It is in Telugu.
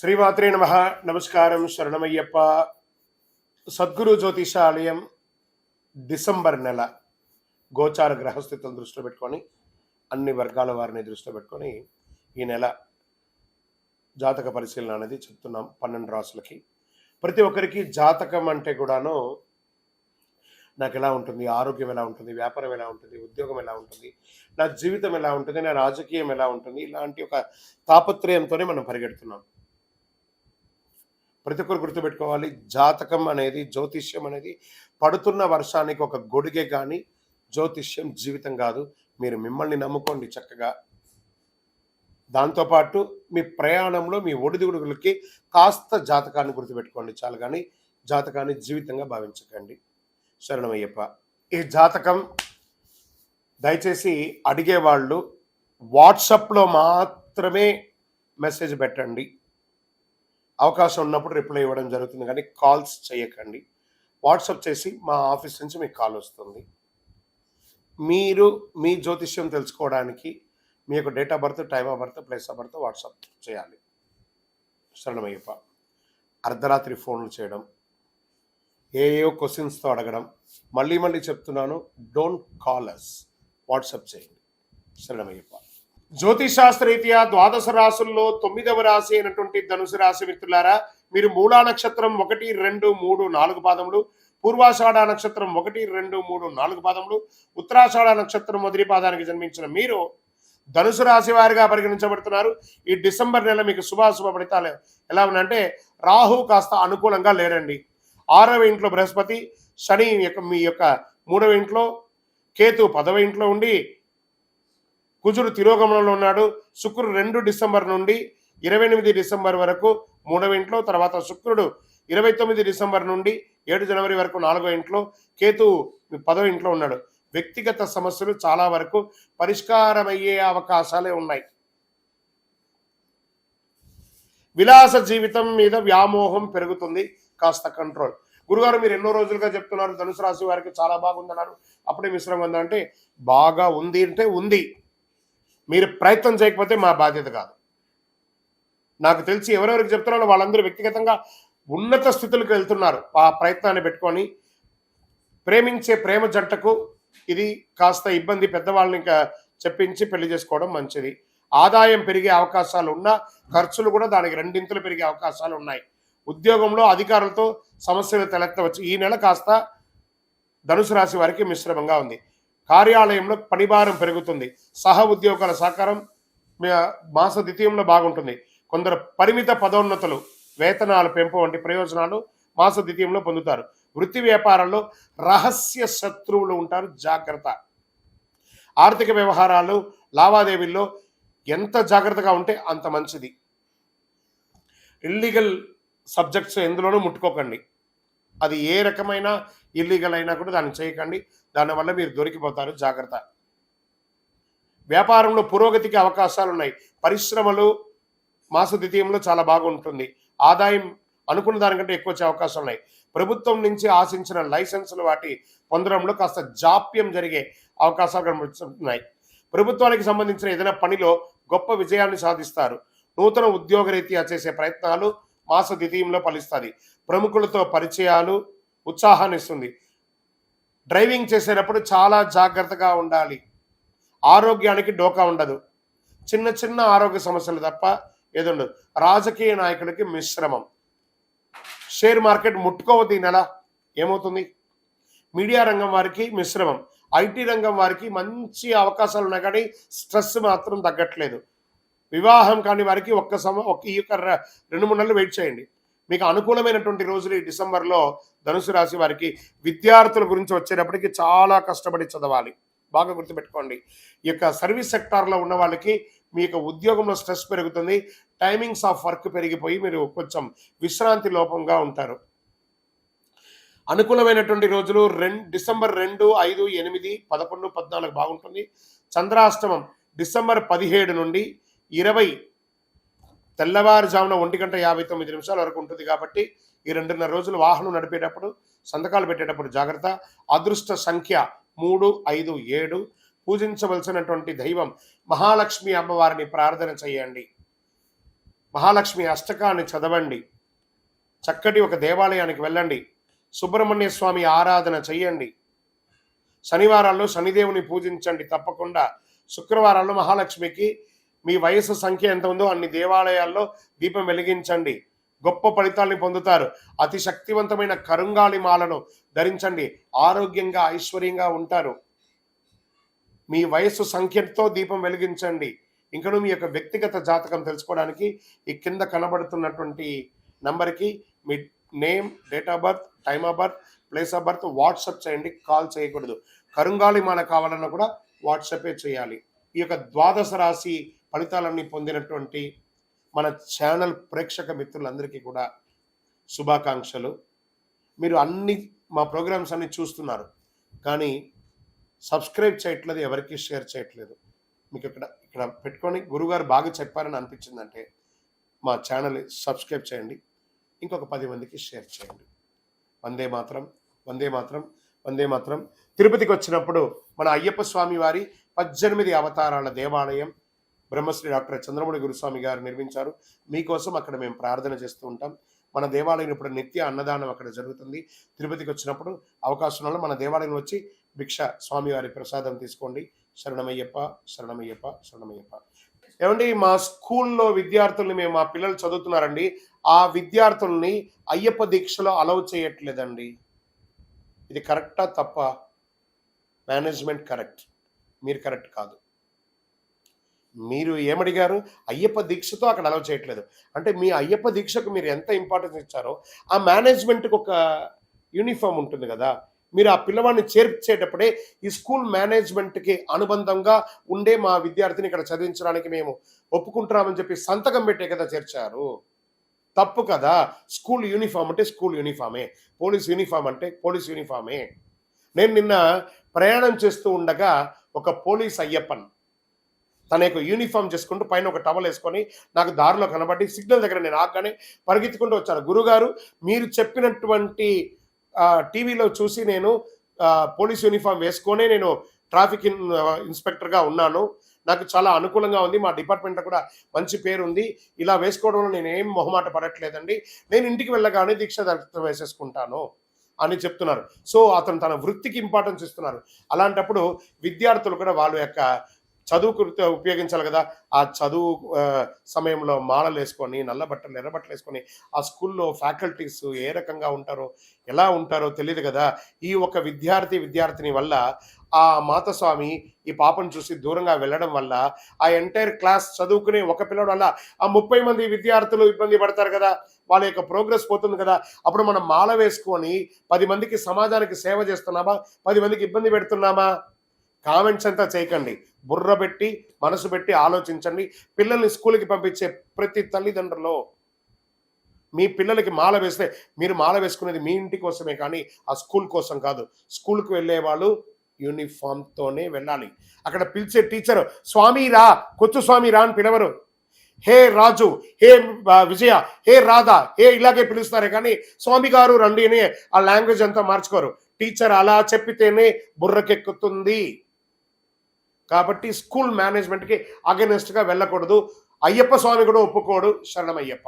శ్రీమాత్రే నమః. నమస్కారం. శరణమయ్యప్ప. సద్గురు జ్యోతిషాలయం డిసెంబర్ నెల గోచార గ్రహస్థితులను దృష్టిలో పెట్టుకొని అన్ని వర్గాల వారిని దృష్టిలో పెట్టుకొని ఈ నెల జాతక పరిశీలన అనేది చెప్తున్నాం 12 రాసులకి. ప్రతి ఒక్కరికి జాతకం అంటే కూడాను నాకు ఎలా ఉంటుంది, ఆరోగ్యం ఎలా ఉంటుంది, వ్యాపారం ఎలా ఉంటుంది, ఉద్యోగం ఎలా ఉంటుంది, నా జీవితం ఎలా ఉంటుంది, నా రాజకీయం ఎలా ఉంటుంది, ఇలాంటి ఒక తాపత్రయంతోనే మనం పరిగెడుతున్నాం. ప్రతి ఒక్కరు గుర్తుపెట్టుకోవాలి, జాతకం అనేది, జ్యోతిష్యం అనేది పడుతున్న వర్షానికి ఒక గొడుగే కానీ జ్యోతిష్యం జీవితం కాదు. మీరు మిమ్మల్ని నమ్ముకోండి చక్కగా. దాంతోపాటు మీ ప్రయాణంలో మీ ఒడిదుడుగులకి కాస్త జాతకాన్ని గుర్తుపెట్టుకోండి చాలు, కానీ జాతకాన్ని జీవితంగా భావించకండి. శరణమయ్యప్ప. ఈ జాతకం దయచేసి అడిగేవాళ్ళు వాట్సాప్లో మాత్రమే మెసేజ్ పెట్టండి. అవకాశం ఉన్నప్పుడు రిప్లై ఇవ్వడం జరుగుతుంది, కానీ కాల్స్ చేయకండి. వాట్సాప్ చేసి మా ఆఫీస్ నుంచి మీకు కాల్ వస్తుంది. మీరు మీ జ్యోతిష్యం తెలుసుకోవడానికి మీ యొక్క date of birth, time of birth, place of birth WhatsApp చేయాలి. శరణమయ్యప్ప. అర్ధరాత్రి ఫోన్లు చేయడం, ఏయో క్వశ్చన్స్తో అడగడం, మళ్ళీ చెప్తున్నాను, డోంట్ కాల్ అస్, వాట్సాప్ చేయండి. శరణమయ్యప్ప. జ్యోతిశాస్త్రరీత్యా ద్వాదశ రాశుల్లో 9వ రాశి అయినటువంటి ధనుసు రాశి మిత్రులారా, మీరు మూలా నక్షత్రం 1, 2, 3, 4 పాదములు, పూర్వాషాఢ నక్షత్రం 1, 2, 3, 4 పాదములు, ఉత్తరాషాఢ నక్షత్రం మొదటి పాదానికి జన్మించిన మీరు ధనుసు రాశి వారిగా పరిగణించబడుతున్నారు. ఈ డిసెంబర్ నెల మీకు శుభాశుభ ఫలితాలు ఎలా ఉన్నాయంటే, రాహు కాస్త అనుకూలంగా లేడండి. 6వ ఇంట్లో బృహస్పతి, శని మీ యొక్క 3వ ఇంట్లో, కేతు 10వ ఇంట్లో ఉండి, కుజుడు తిరోగమనంలో ఉన్నాడు. శుక్రుడు 2 డిసెంబర్ నుండి 28 డిసెంబర్ వరకు 3వ ఇంట్లో, తర్వాత శుక్రుడు 29 డిసెంబర్ నుండి 7 జనవరి వరకు 4వ ఇంట్లో, కేతు 10వ ఇంట్లో ఉన్నాడు. వ్యక్తిగత సమస్యలు చాలా వరకు పరిష్కారమయ్యే అవకాశాలే ఉన్నాయి. విలాస జీవితం మీద వ్యామోహం పెరుగుతుంది, కాస్త కంట్రోల్. గురుగారు మీరు ఎన్నో రోజులుగా చెప్తున్నారు ధనుసు రాశి వారికి చాలా బాగుందన్నారు, అప్పుడే మిశ్రమం ఉందంటే, బాగా ఉంది అంటే ఉంది, మీరు ప్రయత్నం చేయకపోతే మా బాధ్యత కాదు. నాకు తెలిసి ఎవరెవరికి చెప్తున్నారో వాళ్ళందరూ వ్యక్తిగతంగా ఉన్నత స్థితులకు వెళ్తున్నారు. ఆ ప్రయత్నాన్ని పెట్టుకొని ప్రేమించే ప్రేమ జంటకు ఇది కాస్త ఇబ్బంది, పెద్దవాళ్ళని ఇంకా చెప్పించి పెళ్లి చేసుకోవడం మంచిది. ఆదాయం పెరిగే అవకాశాలు ఉన్నా ఖర్చులు కూడా దానికి 2 పెరిగే అవకాశాలు ఉన్నాయి. ఉద్యోగంలో అధికారులతో సమస్యలు తలెత్తవచ్చు. ఈ నెల కాస్త ధనుసు రాశి వారికి మిశ్రమంగా ఉంది. కార్యాలయంలో పనిభారం పెరుగుతుంది. సహ ఉద్యోగాల సహకారం మాస ద్వితీయంలో బాగుంటుంది. కొందరు పరిమిత పదోన్నతులు, వేతనాలు పెంపు వంటి ప్రయోజనాలు మాస ద్వితీయంలో పొందుతారు. వృత్తి వ్యాపారాల్లో రహస్య శత్రువులు ఉంటారు, జాగ్రత్త. ఆర్థిక వ్యవహారాలు, లావాదేవీల్లో ఎంత జాగ్రత్తగా ఉంటే అంత మంచిది. ఇల్లీగల్ సబ్జెక్ట్స్ ఎందులోనూ ముట్టుకోకండి. అది ఏ రకమైన ఇల్లీగల్ అయినా కూడా దాన్ని చేయకండి, దానివల్ల మీరు దొరికిపోతారు, జాగ్రత్త. వ్యాపారంలో పురోగతికి అవకాశాలు ఉన్నాయి. పరిశ్రమలు మాస ద్వితీయంలో చాలా బాగుంటుంది. ఆదాయం అనుకున్న దానికంటే ఎక్కువ వచ్చే అవకాశాలు ఉన్నాయి. ప్రభుత్వం నుంచి ఆశించిన లైసెన్సులు వాటి పొందడంలో కాస్త జాప్యం జరిగే అవకాశాలు కనిపిస్తున్నాయి. ప్రభుత్వానికి సంబంధించిన ఏదైనా పనిలో గొప్ప విజయాన్ని సాధిస్తారు. నూతన ఉద్యోగరీత్యా చేసే ప్రయత్నాలు మాస ద్వితీయంలో ఫలిస్తుంది. ప్రముఖులతో పరిచయాలు ఉత్సాహాన్ని ఇస్తుంది. డ్రైవింగ్ చేసేటప్పుడు చాలా జాగ్రత్తగా ఉండాలి. ఆరోగ్యానికి డోకా ఉండదు. చిన్న ఆరోగ్య సమస్యలు తప్ప ఏదుండదు. రాజకీయ నాయకుడికి మిశ్రమం. షేర్ మార్కెట్ ముట్టుకోవద్దు ఈ నెల, ఏమవుతుంది. మీడియా రంగం వారికి మిశ్రమం. ఐటీ రంగం వారికి మంచి అవకాశాలు ఉన్నాయి, కానీ స్ట్రెస్ మాత్రం తగ్గట్లేదు. వివాహం కాని వారికి ఈ యొక్క 2-3 నెలలు వెయిట్ చేయండి. మీకు అనుకూలమైనటువంటి రోజులు ఈ డిసెంబర్లో ధనుసు రాశి వారికి. విద్యార్థుల గురించి వచ్చేటప్పటికి చాలా కష్టపడి చదవాలి, బాగా గుర్తుపెట్టుకోండి. ఈ యొక్క సర్వీస్ సెక్టార్లో ఉన్న వాళ్ళకి మీ యొక్క ఉద్యోగంలో స్ట్రెస్ పెరుగుతుంది. టైమింగ్స్ ఆఫ్ వర్క్ పెరిగిపోయి మీరు కొంచెం విశ్రాంతి లోపంగా ఉంటారు. అనుకూలమైనటువంటి రోజులు డిసెంబర్ 2, 5, 8, 11, 14 బాగుంటుంది. చంద్రాష్టమం డిసెంబర్ 17 నుండి 20 తెల్లవారుజామున 1:59 వరకు ఉంటుంది. కాబట్టి ఈ 2.5 రోజులు వాహనం నడిపేటప్పుడు, సంతకాలు పెట్టేటప్పుడు జాగ్రత్త. అదృష్ట సంఖ్య 3, 5, 7. పూజించవలసినటువంటి దైవం మహాలక్ష్మి అమ్మవారిని ప్రార్థన చేయండి. మహాలక్ష్మి అష్టకాన్ని చదవండి, చక్కటి ఒక దేవాలయానికి వెళ్ళండి, సుబ్రహ్మణ్య స్వామి ఆరాధన చెయ్యండి, శనివారాల్లో శనిదేవుని పూజించండి తప్పకుండా, శుక్రవారాల్లో మహాలక్ష్మికి మీ వయసు సంఖ్య ఎంత ఉందో అన్ని దేవాలయాల్లో దీపం వెలిగించండి, గొప్ప ఫలితాల్ని పొందుతారు. అతి శక్తివంతమైన కరుంగాలి మాలను ధరించండి, ఆరోగ్యంగా ఐశ్వర్యంగా ఉంటారు. మీ వయస్సు సంఖ్యతో దీపం వెలిగించండి. ఇంకను మీ యొక్క వ్యక్తిగత జాతకం తెలుసుకోవడానికి ఈ కింద కనబడుతున్నటువంటి నంబర్కి మీ name, date of birth, time of birth, place of birth WhatsApp చేయండి, కాల్ చేయకూడదు. కరుంగాలి మాల కావాలన్నా కూడా వాట్సాపే చేయాలి. ఈ యొక్క ద్వాదశ రాశి ఫలితాలన్నీ పొందినటువంటి మన ఛానల్ ప్రేక్షక మిత్రులందరికీ కూడా శుభాకాంక్షలు. మీరు అన్ని మా ప్రోగ్రామ్స్ అన్ని చూస్తున్నారు, కానీ సబ్స్క్రైబ్ చేయట్లేదు, ఎవరికి షేర్ చేయట్లేదు. మీకు ఇక్కడ పెట్టుకొని గురుగారు బాగా చెప్పారని అనిపించిందంటే మా ఛానల్ సబ్స్క్రైబ్ చేయండి, ఇంకొక 10 మందికి షేర్ చేయండి. వందే మాత్రం, వందే మాత్రం, వందే మాత్రం. తిరుపతికి వచ్చినప్పుడు మన అయ్యప్ప స్వామి వారి 18 అవతారాల దేవాలయం బ్రహ్మశ్రీ డాక్టర్ చంద్రమౌళి గురుస్వామి గారు నిర్మించారు. మీకోసం అక్కడ మేము ప్రార్థన చేస్తూ ఉంటాం. మన దేవాలయం ఇప్పుడు నిత్య అన్నదానం అక్కడ జరుగుతుంది. తిరుపతికి వచ్చినప్పుడు అవకాశం వల్ల మన దేవాలయం వచ్చి భిక్ష స్వామివారి ప్రసాదం తీసుకోండి. శరణమయ్యప్ప, శరణమయ్యప్ప, శరణమయ్యప్ప. ఏమండి, మా స్కూల్లో విద్యార్థుల్ని మా పిల్లలు చదువుతున్నారండి, ఆ విద్యార్థుల్ని అయ్యప్ప దీక్షలో అలౌ చేయట్లేదండి. ఇది కరెక్టా తప్ప? మేనేజ్మెంట్ కరెక్ట్, మీరు కరెక్ట్ కాదు. మీరు ఏమడిగారు? అయ్యప్ప దీక్షతో అక్కడ అలౌ చేయట్లేదు అంటే మీ అయ్యప్ప దీక్షకు మీరు ఎంత ఇంపార్టెన్స్ ఇచ్చారో ఆ మేనేజ్మెంట్కి ఒక యూనిఫామ్ ఉంటుంది కదా. మీరు ఆ పిల్లవాడిని చేర్చేటప్పుడే ఈ స్కూల్ మేనేజ్మెంట్కి అనుబంధంగా ఉండే మా విద్యార్థిని ఇక్కడ చదివించడానికి మేము ఒప్పుకుంటున్నామని చెప్పి సంతకం పెట్టే కదా చేర్చారు. తప్పు కదా. స్కూల్ యూనిఫామ్ అంటే స్కూల్ యూనిఫామే, పోలీస్ యూనిఫామ్ అంటే పోలీస్ యూనిఫామే. నేను నిన్న ప్రయాణం చేస్తూ ఉండగా ఒక పోలీస్ అయ్యప్పన్ తన యొక్క యూనిఫామ్ చేసుకుంటూ పైన ఒక టవల్ వేసుకొని నాకు దారిలో కనబడి సిగ్నల్ దగ్గర నేను ఆగానే పరిగెత్తుకుంటూ వచ్చాను. గురుగారు, మీరు చెప్పినటువంటి టీవీలో చూసి నేను పోలీస్ యూనిఫామ్ వేసుకొనే నేను ట్రాఫిక్ ఇన్స్పెక్టర్గా ఉన్నాను, నాకు చాలా అనుకూలంగా ఉంది, మా డిపార్ట్మెంట్లో కూడా మంచి పేరు ఉంది, ఇలా వేసుకోవడంలో నేను ఏం మొహమాట పడట్లేదండి, నేను ఇంటికి వెళ్ళగానే దీక్ష దర్శనం వేసేసుకుంటాను అని చెప్తున్నారు. సో అతను తన వృత్తికి ఇంపార్టెన్స్ ఇస్తున్నారు. అలాంటప్పుడు విద్యార్థులు కూడా వాళ్ళ యొక్క చదువుకు ఉపయోగించాలి కదా. ఆ చదువు సమయంలో మాలలు వేసుకొని, నల్ల బట్టలు, ఎర్ర బట్టలు వేసుకొని ఆ స్కూల్లో ఫ్యాకల్టీస్ ఏ రకంగా ఉంటారో, ఎలా ఉంటారో తెలియదు కదా. ఈ ఒక విద్యార్థిని వల్ల ఆ మాతస్వామి ఈ పాపను చూసి దూరంగా వెళ్ళడం వల్ల ఆ ఎంటైర్ క్లాస్ చదువుకునే ఒక పిల్లడు వల్ల ఆ 30 మంది విద్యార్థులు ఇబ్బంది పడతారు కదా, వాళ్ళ యొక్క ప్రోగ్రెస్ పోతుంది కదా. అప్పుడు మనం మాల వేసుకొని 10 మందికి సమాజానికి సేవ చేస్తున్నామా, 10 మందికి ఇబ్బంది పెడుతున్నామా? కామెంట్స్ అంతా చేయకండి, బుర్ర పెట్టి మనసు పెట్టి ఆలోచించండి. పిల్లల్ని స్కూల్కి పంపించే ప్రతి తల్లిదండ్రులు మీ పిల్లలకి మాల వేస్తే మీరు మాల వేసుకునేది మీ ఇంటి కోసమే కానీ ఆ స్కూల్ కోసం కాదు. స్కూల్కి వెళ్ళే వాళ్ళు యూనిఫామ్తోనే వెళ్ళాలి. అక్కడ పిలిచే టీచర్ స్వామి రా, కొచ్చు స్వామి రా అని పిలవరు. హే రాజు, హే విజయ, హే రాధా, హే ఇలాగే పిలుస్తారే కానీ స్వామి గారు రండి అని ఆ లాంగ్వేజ్ అంతా మార్చుకోరు. టీచర్ అలా చెప్పితేనే బుర్రకెక్కుతుంది. కాబట్టి స్కూల్ మేనేజ్మెంట్కి అగెనెస్ట్గా వెళ్ళకూడదు. అయ్యప్ప స్వామి కూడా ఒప్పుకోడు. శరణమయ్యప్ప.